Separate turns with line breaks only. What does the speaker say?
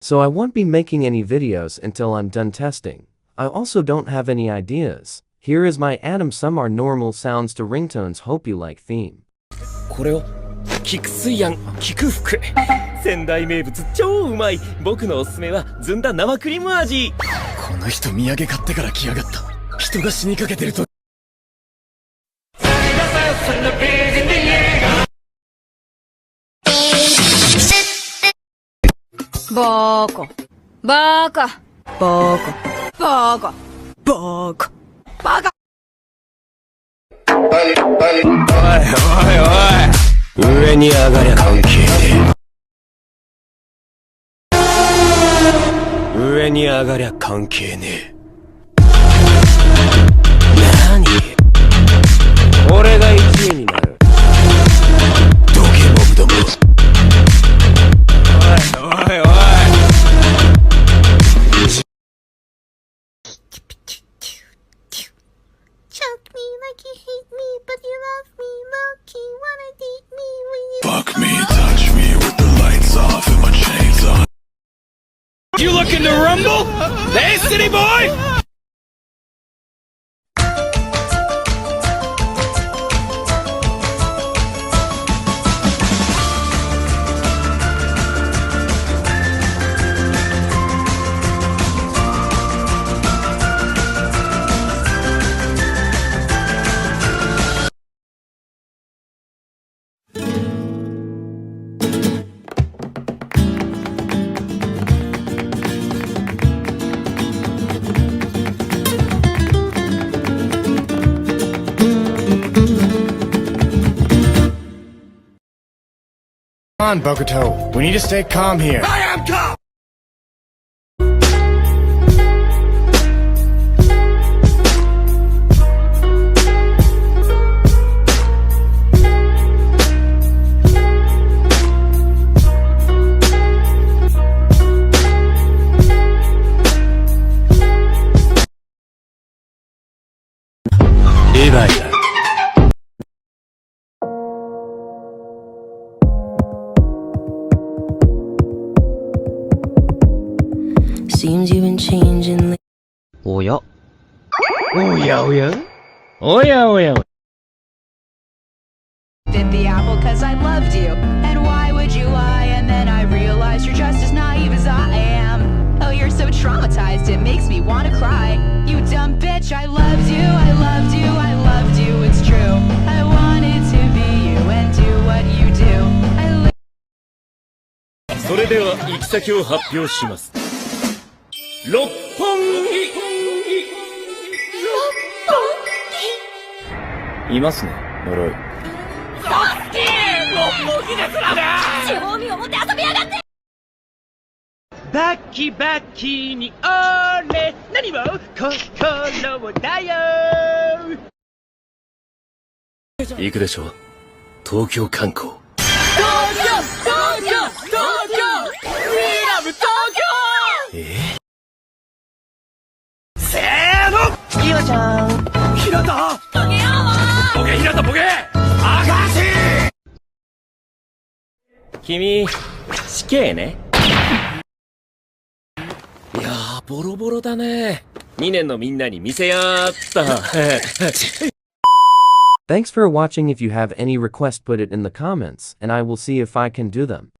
So I won't be making any videos until I'm done testing. I also don't have any ideas. Here is my Atom. Some are normal sounds to ringtones. Hope you like theme.
これを菊水庵菊福仙台名物超うまい僕のおすすめはずんだ生クリーム味この人土産買ってから来やがった人が死にかけてると
バーカバーカバーカバーカバーカバカ
おい上に上がりゃ関係ねえ上に上がりゃ関係ねえなに俺が1位になるどけモブどもおい
Choke me like you hate me, but you love me. Low-key wanna date me when you
Fuck me, touch me with the lights off and my chains on.
You looking to rumble? Hey, city boy!
Come on, Bokuto. We need to stay calm here.
I am calm!
Seems you've been changing.
おやおやおやおやおや
Bit the apple cause I loved you. And why would you lie? And then I realized you're just as naive as I am. Oh, you're so traumatized, it makes me wanna cry. You dumb bitch, I loved you, I loved you, I loved you, it's true. I wanted to be you and do what you do.
それでは行き先を発表します六本木いますね呪いバッキバッキに俺何も心をだよ行くでしょ東京観光東京We love 東京せーのひろちゃんひろたボケよボケひろたボケあかし君死刑ねいやーボロボロだね2年のみんなに見せやった
Thanks for watching. If you have any request, put it in the comments, and I will see if I can do them.